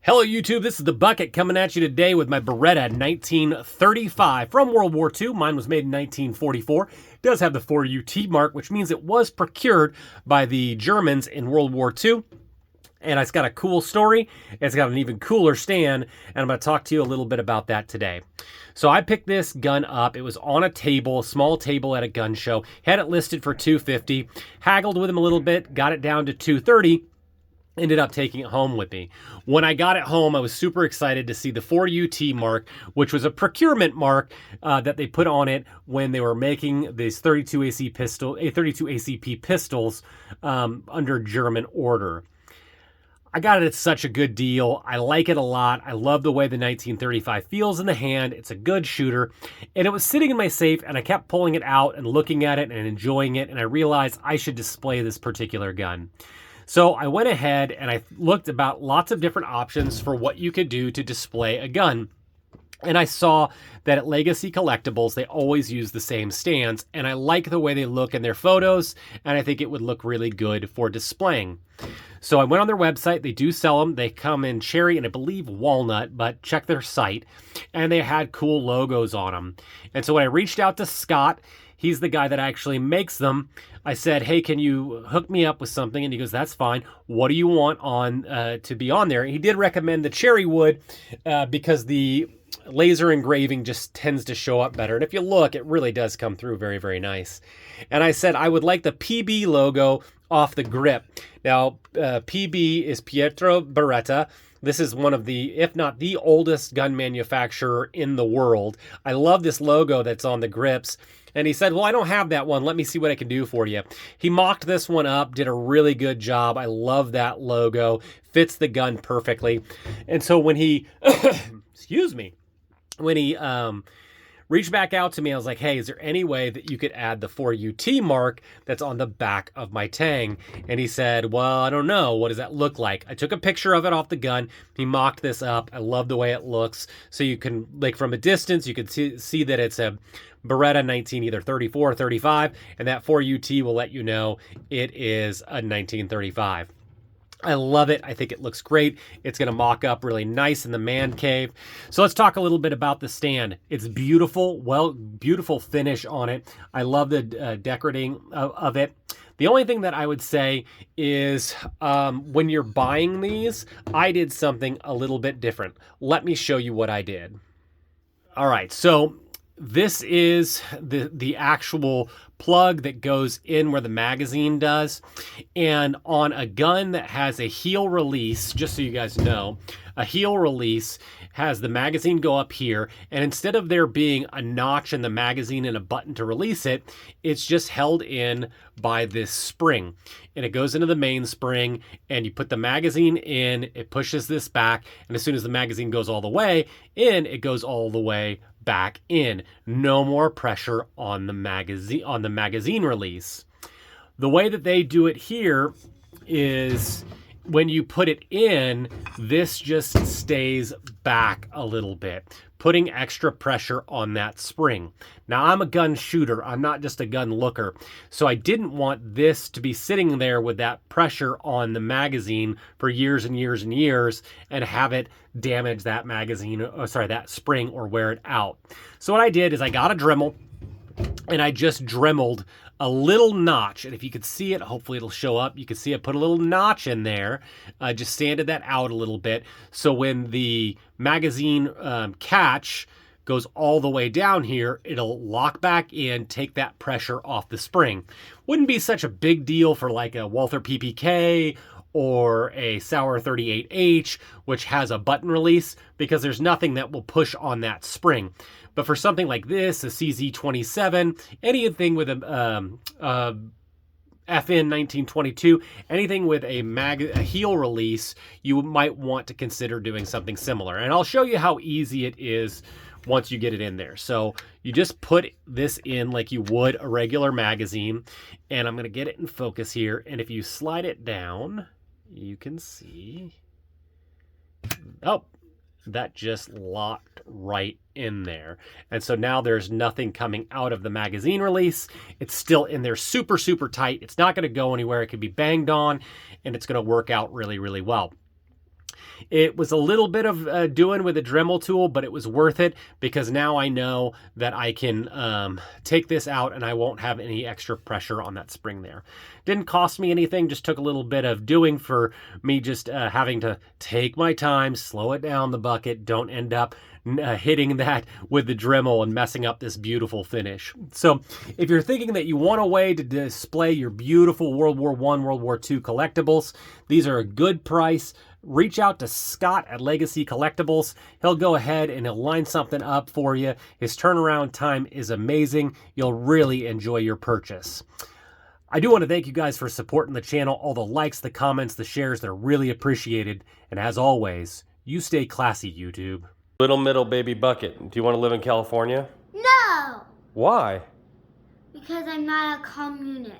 Hello YouTube, this is The Bucket coming at you today with my Beretta 1935 from World War II. Mine was made in 1944. It does have the 4UT mark, which means it was procured by the Germans in World War II. And it's got a cool story. It's got an even cooler stand, and I'm going to talk to you a little bit about that today. So I picked this gun up. It was on a table, a small table at a gun show. Had it listed for $250. Haggled with him a little bit, got it down to $230. Ended up taking it home with me. When I got it home, I was super excited to see the 4UT mark, which was a procurement mark that they put on it when they were making these 32 ACP pistols under German order. I got it at such a good deal. I like it a lot. I love the way the 1935 feels in the hand. It's a good shooter. And it was sitting in my safe, and I kept pulling it out and looking at it and enjoying it, and I realized I should display this particular gun. So I went ahead and I looked about lots of different options for what you could do to display a gun. And I saw that at Legacy Collectibles, they always use the same stands. And I like the way they look in their photos. And I think it would look really good for displaying. So I went on their website. They do sell them. They come in cherry and I believe walnut, but check their site. And they had cool logos on them. And so when I reached out to Scott, he's the guy that actually makes them. I said, hey, can you hook me up with something? And he goes, that's fine. What do you want on to be on there? And he did recommend the cherry wood because the laser engraving just tends to show up better. And if you look, it really does come through very, very nice. And I said, I would like the PB logo off the grip. Now, PB is Pietro Beretta. This is one of the, if not the oldest gun manufacturer in the world. I love this logo that's on the grips. And he said, well, I don't have that one. Let me see what I can do for you. He mocked this one up, did a really good job. I love that logo. Fits the gun perfectly. And so when he, excuse me, when he reached back out to me, I was like, hey, is there any way that you could add the 4UT mark that's on the back of my Tang? And he said, well, I don't know. What does that look like? I took a picture of it off the gun. He mocked this up. I love the way it looks. So you can, like from a distance, you can see that it's a Beretta 19, either 34 or 35, and that 4UT will let you know it is a 1935. I love it. I think it looks great. It's going to mock up really nice in the man cave. So let's talk a little bit about the stand. It's beautiful, beautiful finish on it. I love the decorating of it. The only thing that I would say is when you're buying these, I did something a little bit different. Let me show you what I did. All right, so this is the actual plug that goes in where the magazine does. And on a gun that has a heel release, just so you guys know, a heel release has the magazine go up here. And instead of there being a notch in the magazine and a button to release it, it's just held in by this spring. And it goes into the mainspring, and you put the magazine in, it pushes this back, and as soon as the magazine goes all the way in, it goes all the way back in. No more pressure on the magazine release. The way that they do it here is when you put it in, this just stays back a little bit, putting extra pressure on that spring. Now, I'm a gun shooter. I'm not just a gun looker. So I didn't want this to be sitting there with that pressure on the magazine for years and years and years and have it damage that magazine, or sorry, that spring, or wear it out. So what I did is I got a Dremel and I just dremeled a little notch. And if you could see it, hopefully it'll show up. You can see I put a little notch in there, just sanded that out a little bit. So when the magazine catch goes all the way down here, it'll lock back in, take that pressure off the spring. Wouldn't be such a big deal for like a Walther PPK or a Sauer 38H, which has a button release, because there's nothing that will push on that spring. But for something like this, a CZ27, anything with a FN 1922, anything with a heel release, you might want to consider doing something similar. And I'll show you how easy it is once you get it in there. So you just put this in like you would a regular magazine, and I'm going to get it in focus here. And if you slide it down, you can see, oh, that just locked right in there. And so now there's nothing coming out of the magazine release. It's still in there super, super tight. It's not going to go anywhere. It can be banged on, and it's going to work out really, really well. It was a little bit of doing with a Dremel tool, but it was worth it because now I know that I can take this out and I won't have any extra pressure on that spring there. Didn't cost me anything, just took a little bit of doing for me, just having to take my time, slow it down the bucket, don't end up hitting that with the Dremel and messing up this beautiful finish. So if you're thinking that you want a way to display your beautiful World War I, World War II collectibles, these are a good price. Reach out to Scott at Legacy Collectibles. He'll go ahead and he'll line something up for you. His turnaround time is amazing. You'll really enjoy your purchase. I do want to thank you guys for supporting the channel. All the likes, the comments, the shares, they're really appreciated. And as always, you stay classy, YouTube. Little middle baby bucket. Do you want to live in California? No! Why? Because I'm not a communist.